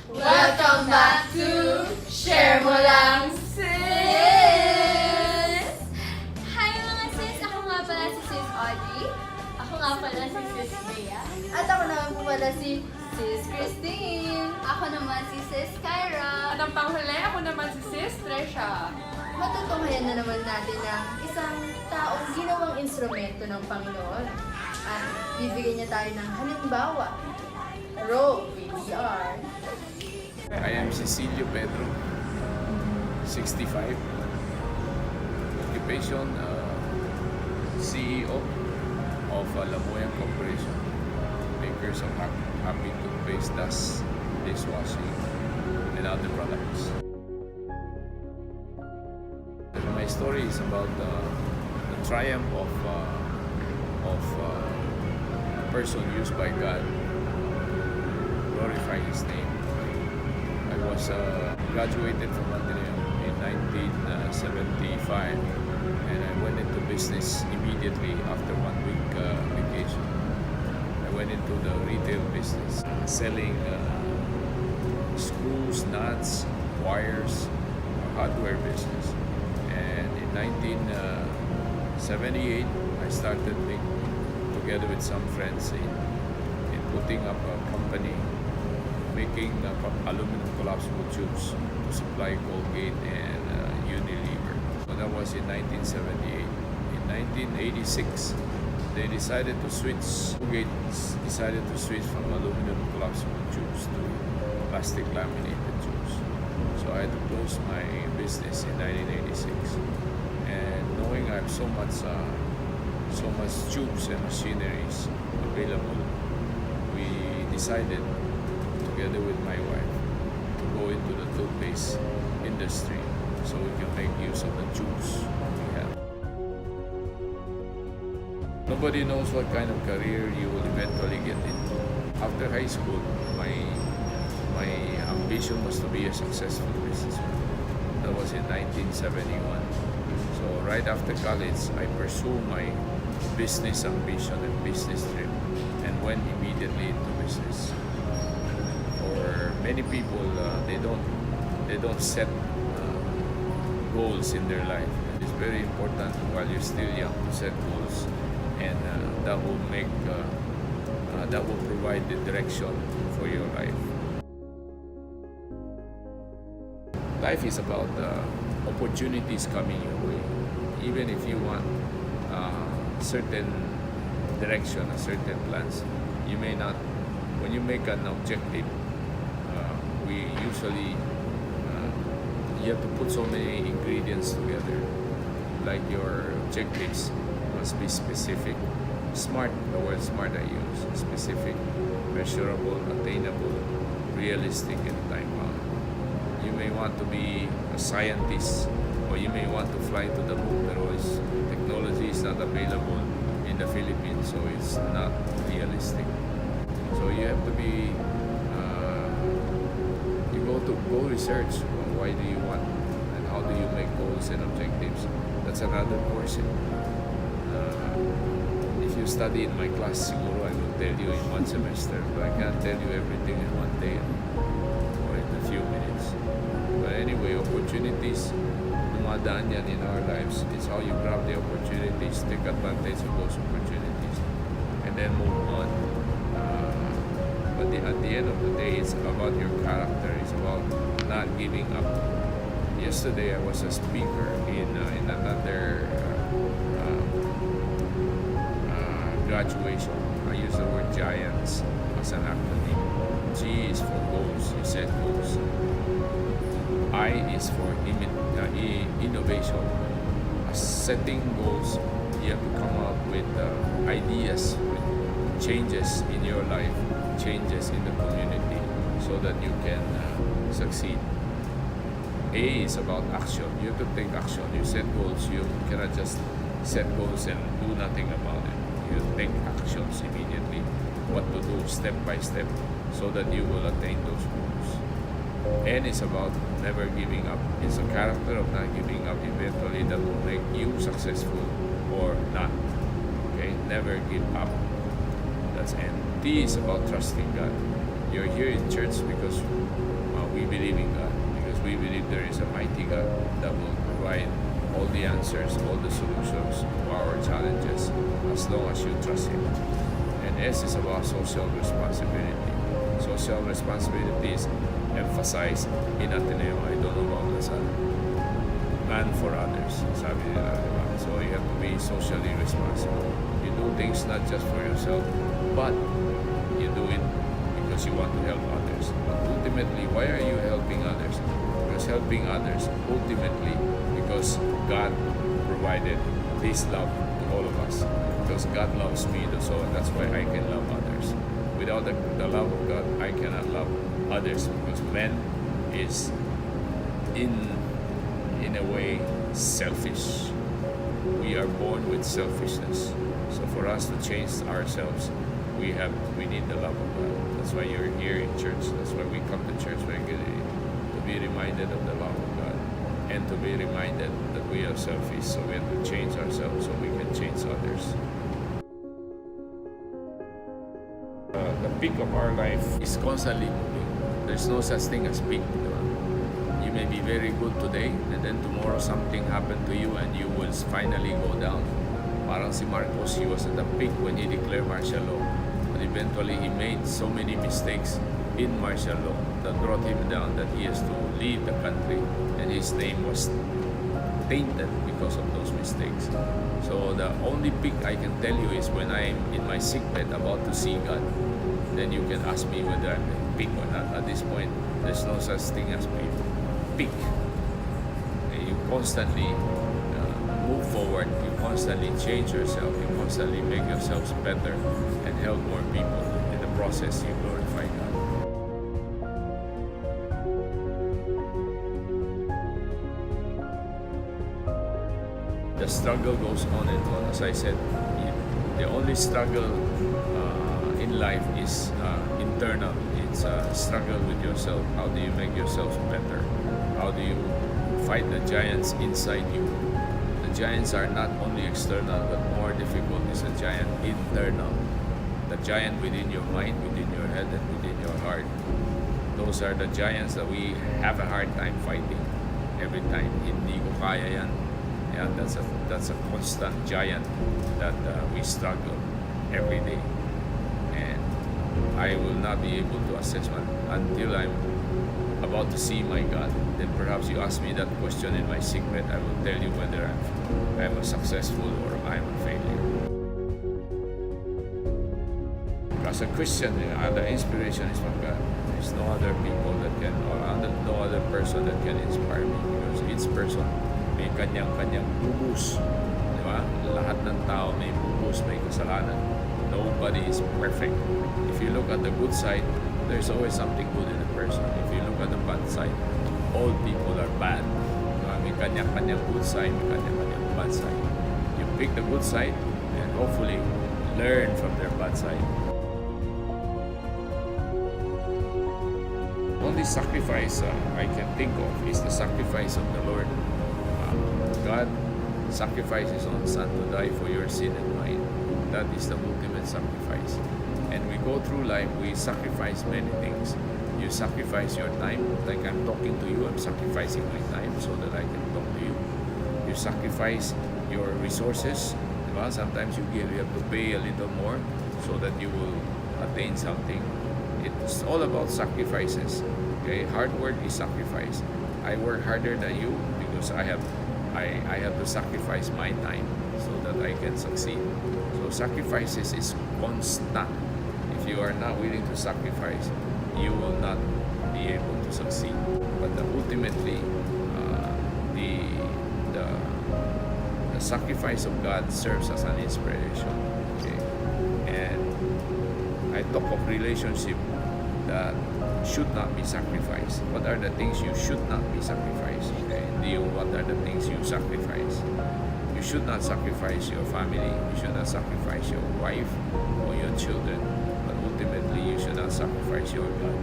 Welcome back to Share Mo Lang Sis! Hi mga sis! Ako nga pala si Sis Audrey. Ako nga pala si Sis Bea. At ako naman po pala si Sis Christine. Ako naman si Sis Kyra. At ang panghuli, ako naman si Sis Tresha. Matutunghayan na naman natin ang isang taong ginawang instrumento ng Panginoon. At bibigyan niya tayo ng halimbawa. Roll VCR. I am Cecilio Pedro, 65. Occupation, CEO of Lamoiyan Corporation, makers of Hapee Toothpaste, dust, dishwashing, and other products. My story is about the triumph of a person used by God to glorify His name. I was graduated from Ateneo in 1975, and I went into business immediately after 1 week vacation. I went into the retail business, selling screws, nuts, wires, hardware business. And in 1978, I started together with some friends in putting up a company making aluminum collapsible tubes to supply Colgate and Unilever. So that was in 1978. In 1986, they decided to switch. Colgate decided to switch from aluminum collapsible tubes to plastic laminated tubes. So I had to close my business in 1986. And knowing I have so much tubes and machineries available, we decided, together with my wife, to go into the toothpaste industry so we can make use of the tubes we have. Nobody knows what kind of career you will eventually get into. After high school, my ambition was to be a successful businessman. That was in 1971. So right after college, I pursued my business ambition and business dream and went immediately into business. For many people, they don't set goals in their life. It's very important while you're still young to set goals, and that will provide the direction for your life. Life is about opportunities coming your way. Even if you want certain direction, a certain plans, you may not. When you make an objective, we usually you have to put so many ingredients together. Like your objectives must be specific, smart. The word smart I use: specific, measurable, attainable, realistic, and time-bound. You may want to be a scientist, or you may want to fly to the moon, but technology is not available in the Philippines, so it's not realistic. So you have to be, you go research on why do you want and how do you make goals and objectives. That's another portion. If you study in my class, siguro I will tell you in one semester, but I can't tell you everything in one day or in a few minutes. But anyway, opportunities, dumadaan yan in our lives. It's how you grab the opportunities, take advantage of those opportunities, and then move on. But at the end of the day, it's about your character. It's about not giving up. Yesterday, I was a speaker in another graduation. I use the word GIANTS as an acronym. G is for goals. You set goals. I is for innovation. Setting goals, you have to come up with ideas, with changes in your life, changes in the community, so that you can succeed. A is about action. You have to take action. You set goals. You cannot just set goals and do nothing about it. You take actions immediately, what to do step by step, so that you will attain those goals. N is about never giving up. It's a character of not giving up eventually that will make you successful or not. Okay, never give up. That's N. T is about trusting God. You're here in church because we believe in God, because we believe there is a mighty God that will provide all the answers, all the solutions to our challenges, as long as you trust Him. And S is about social responsibility. Social responsibility is emphasized in Ateneo. I don't know about Lasal. Man for others, sabi nila, diba? So you have to be socially responsible. You do things not just for yourself, but you do it because you want to help others. But ultimately, why are you helping others? Because helping others, ultimately, because God provided this love to all of us. Because God loves me, so that's why I can love others. Without the love of God, I cannot love others, because man is in a way selfish. We are born with selfishness. So for us to change ourselves, we need the love of God. That's why you're here in church. That's why we come to church regularly, to be reminded of the love of God, and to be reminded that we are selfish. So we have to change ourselves so we can change others. The peak of our life is constantly moving. There's no such thing as peak. You may be very good today, and then tomorrow something happened to you and you will finally go down. Parang si Marcos, he was at the peak when he declared martial law. But eventually he made so many mistakes in martial law that brought him down that he has to leave the country, and his name was tainted because of those mistakes. So the only peak I can tell you is when I'm in my sickbed about to see God. Then you can ask me whether I'm at peak or not. At this point, there's no such thing as peak. You constantly move forward. You constantly change yourself. You constantly make yourselves better and help more people. In the process, you glorify God. The struggle goes on and on. As I said, the only struggle in life is internal. It's a struggle with yourself. How do you make yourself better? How do you fight the giants inside you? The giants are not only external, but more difficult is a giant internal. The giant within your mind, within your head, and within your heart. Those are the giants that we have a hard time fighting every time. Hindi ko kaya yan. Yeah, that's a constant giant that we struggle every day. And I will not be able to assess one until I'm about to see my God. Then perhaps you ask me that question in my sickbed, I will tell you whether I'm a successful or I'm a failure. As a Christian, the inspiration is from God. There's no other people that can, or no other person that can inspire me, because each person may kanyang-kanyang bubus. Di ba? Lahat ng tao may bubus, may kasalanan. Nobody is perfect. If you look at the good side, there's always something good in a person. If you look at the bad side, all people are bad. May kanyang-kanyang good side, may kanyang-kanyang bad side. You pick the good side and hopefully learn from their bad side. Only sacrifice I can think of is the sacrifice of the Lord. God sacrificed His own Son to die for your sin and mine. That is the ultimate sacrifice. And we go through life, we sacrifice many things. You sacrifice your time, like I'm talking to you, I'm sacrificing my time so that I can talk to you. You sacrifice your resources. Sometimes you have to pay a little more so that you will attain something. It's all about sacrifices. Okay, hard work is sacrifice. I work harder than you because I have to sacrifice my time so that I can succeed. So sacrifices is constant. If you are not willing to sacrifice, you will not be able to succeed. But ultimately, the sacrifice of God serves as an inspiration. Okay, and I talk of relationship that should not be sacrificed. What are the things you should not be sacrificed? Okay, what are the things you sacrifice? You should not sacrifice your family. You should not sacrifice your wife or your children. But ultimately, you should not sacrifice your God.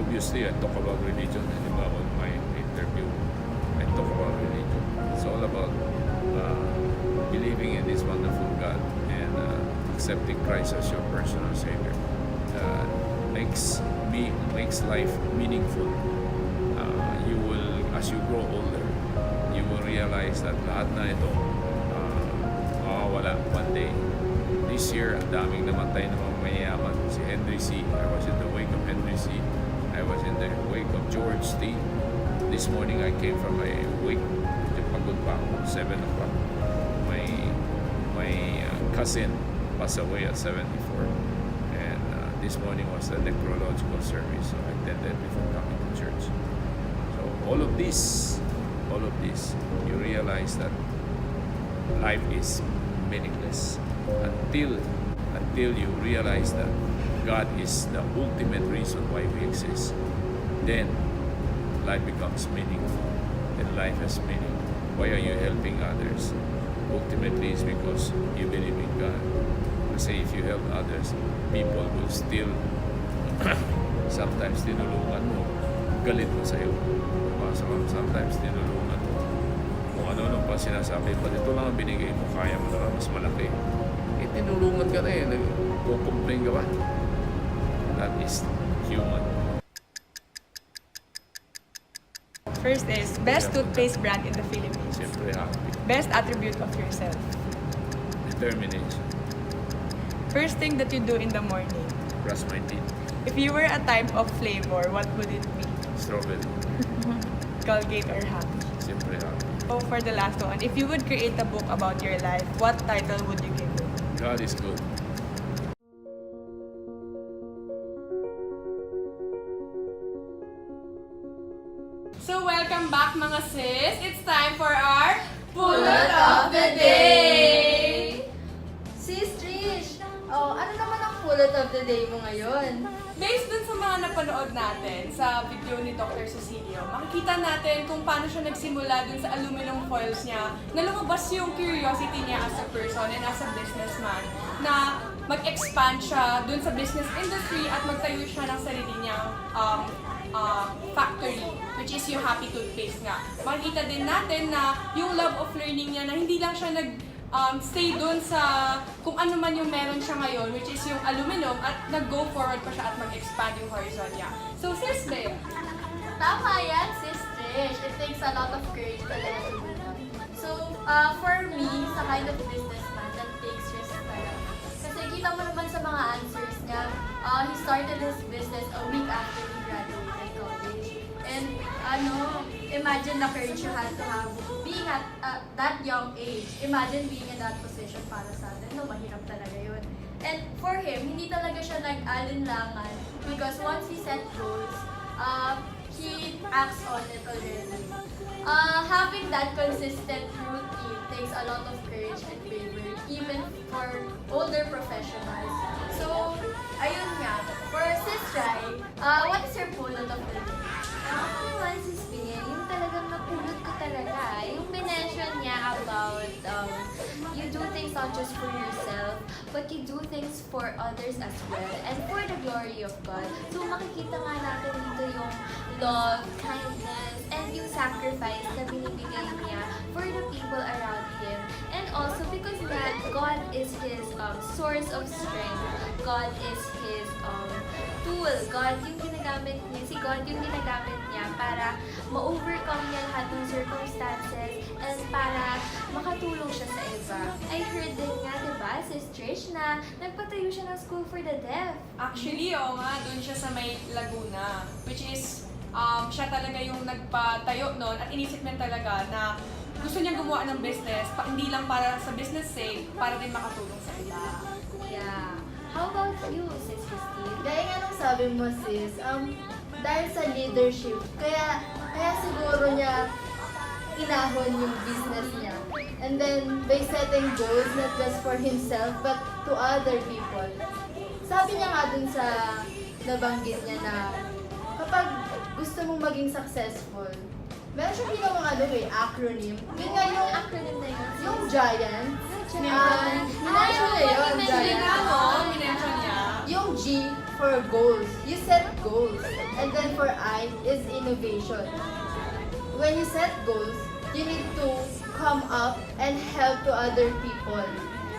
Obviously, I talk about religion and about my interview. I talk about religion. It's all about believing in this wonderful God and accepting Christ as your personal Savior. Makes life meaningful. You will, as you grow older, you will realize that lahat na ito mawawala one day. This year, ang daming namatay na mga mayayaman. Si Henry C. I was in the wake of Henry C. I was in the wake of George T. This morning, I came from a wake. Pagod pa ako, 7 o'clock. My cousin passed away at 74. And this morning was the necrological service. So I attended before coming to church. So all of this, you realize that life is meaningless until you realize that God is the ultimate reason why we exist. Then life becomes meaningful and life has meaning. Why are you helping others? Ultimately, it's because you believe in God. Kasi if you help others, people will still sometimes tinulungan mo, galit mo sa'yo. So, sometimes tinulungan mo. Kung ano-ano pa sinasabi, but ito lang ang binigay mo, kaya mo na mas malaki. Eh, tinulungan ka na eh, nag-complain ka ba? That is human. First is best toothpaste brand in the Philippines. Siyempre, happy. Best attribute of yourself. Determination. First thing that you do in the morning. Brush my teeth. If you were a type of flavor, what would it be? Strawberry. Colgate or Happy? Siyempre, happy. So for the last one, if you would create a book about your life, what title would you give it? God is good. So welcome back mga sis. It's time for our Pulot of the Day! Sis Trish, ano naman ang pulot of the day mo ngayon? Based dun sa mga napanood natin sa video ni Dr. Cecilio, makikita natin kung paano siya nagsimula dun sa aluminum foils niya, na lumabas yung curiosity niya as a person and as a businessman, na mag-expand siya dun sa business industry at magtayo siya ng sarili niyang factory, which is yung Hapee Toothpaste nga. Makikita din natin na yung love of learning niya na hindi lang siya stay dun sa kung ano man yung meron siya ngayon, which is yung aluminum, at nag-go forward pa siya at mag-expand yung horizon niya. So, sis, Bea. Tama yan, Sis Trish. It takes a lot of courage talaga to do that. So, for me, sa kind of businessman, that takes risk talaga. Kasi kita mo naman sa mga answers niya, he started his business a week after he graduated college. And, imagine the courage you had to have being at that young age. Imagine being in that position para sa atin. No, mahirap talaga yun. And for him, hindi talaga siya nag-alinlangan because once he set goals, he acts on it already. Having that consistent routine takes a lot of courage and bravery, even for older professionals. So, ayun nga. For Sis Rai, what is your pulot of the day? Ako naman, sis Bea, yung talagang napulot ko talaga. Yung mention niya about you do things not just for yourself, but you do things for others as well, and for the glory of God. So makikita nga natin dito yung love, kindness, and yung sacrifice na binibigay niya for the people around him. And also because that God is his source of strength. God is his tool. God yung ginagamit niya. Si God yung ginagamit niya para ma-overcome niya lahat ng circumstances and para makatulong siya sa iba. I heard din nga, diba, Sis Trish, na nagpatayo siya ng school for the deaf. Actually, nga, dun siya sa may Laguna, which is, siya talaga yung nagpatayo nun at inisip niya talaga na gusto niya gumawa ng business, hindi lang para sa business sake, para din makatulong sa iba. Yeah. How about you, Sis Christine? Gaya nga nung sabi mo, sis, dahil sa leadership, kaya siguro niya inahon yung business niya. And then, by setting goals, not just for himself, but to other people. Sabi niya nga dun sa nabanggit niya na kapag gusto mong maging successful, meron siyang ginawang acronym. Yun nga yung Acronym na yun. yung Giant. Minention niya yun, Hindi Giant. nga, no? Minention niya. Yung G for goals. You set goals. And then for I is innovation. When you set goals, you need to come up and help to other people.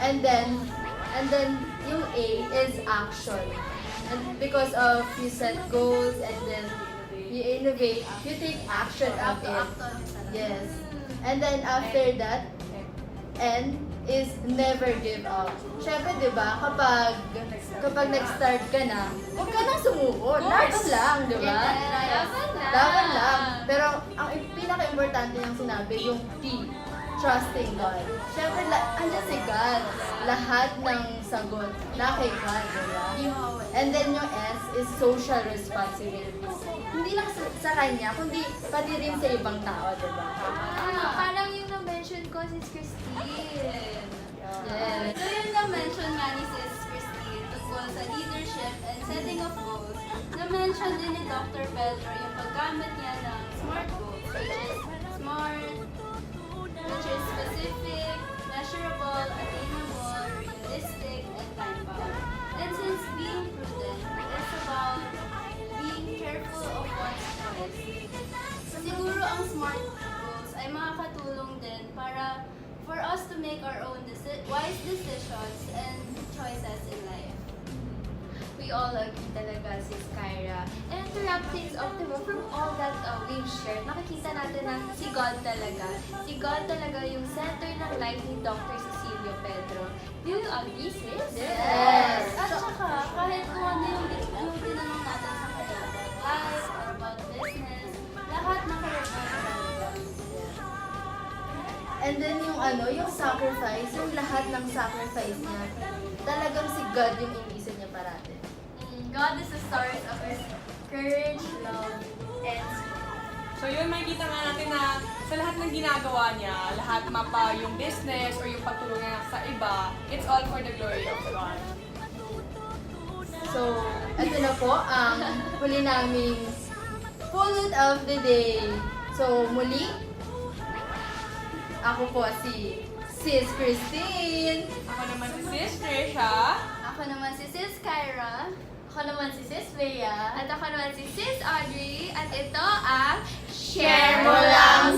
And then, And then yung A is action. And because of you set goals and then you innovate, you take action of it. Yes. And then after that, N is never give up. Siyempre, di ba, kapag nag-start ka na, huwag ka nang sumuko. Laban lang, di ba? Laban lang. Pero ang pinaka-importante niyang sinabi, yung T, trusting God. Siyempre, andyan si God. Lahat ng sagot na kay God, di ba? And then yung S is social responsibility. Hindi lang sa kanya, kundi pati rin sa ibang tao, di ba? Parang yung na-mention ko si Christine. Yes. So yung na-mention nga ni Sis Christine tungkol sa leadership and setting of goals, na-mention din ni Dr. Pedro yung paggamit niya ng SMART goals, which is SMART, which is specific, measurable, attainable, realistic, and time-bound. And since being prudent is about being careful of one's choice, siguro ang SMART goals ay makakatulong din para for us to make our own wise decisions and choices in life. We all agree talaga, Sis Kyra. And to wrap things up, diba, from all that we've shared, nakikita natin na si God talaga. Si God talaga yung center ng life ni Dr. Cecilio Pedro. Do you agree, Sis? Yes. At saka, kahit kung ano yung tinanong natin sa kanya about life or about business, lahat nakarevolve around God. And then yung sacrifice, yung lahat ng sacrifice niya, talagang si God yung iniisip niya parati. God is the source of His courage, love, and strength. So yun, makikita nga natin na sa lahat ng ginagawa niya, lahat mapa yung business or yung pagtulong niya sa iba, it's all for the glory of God. So, ito na po ang huli naming pulot of the day. So, muli, ako po si Sis Christine. Ako naman si Sis Trisha. Ako naman si Sis Kyra. Ako naman si Sis Bea. At ako naman si Sis Audrey. At ito ang Share mo lang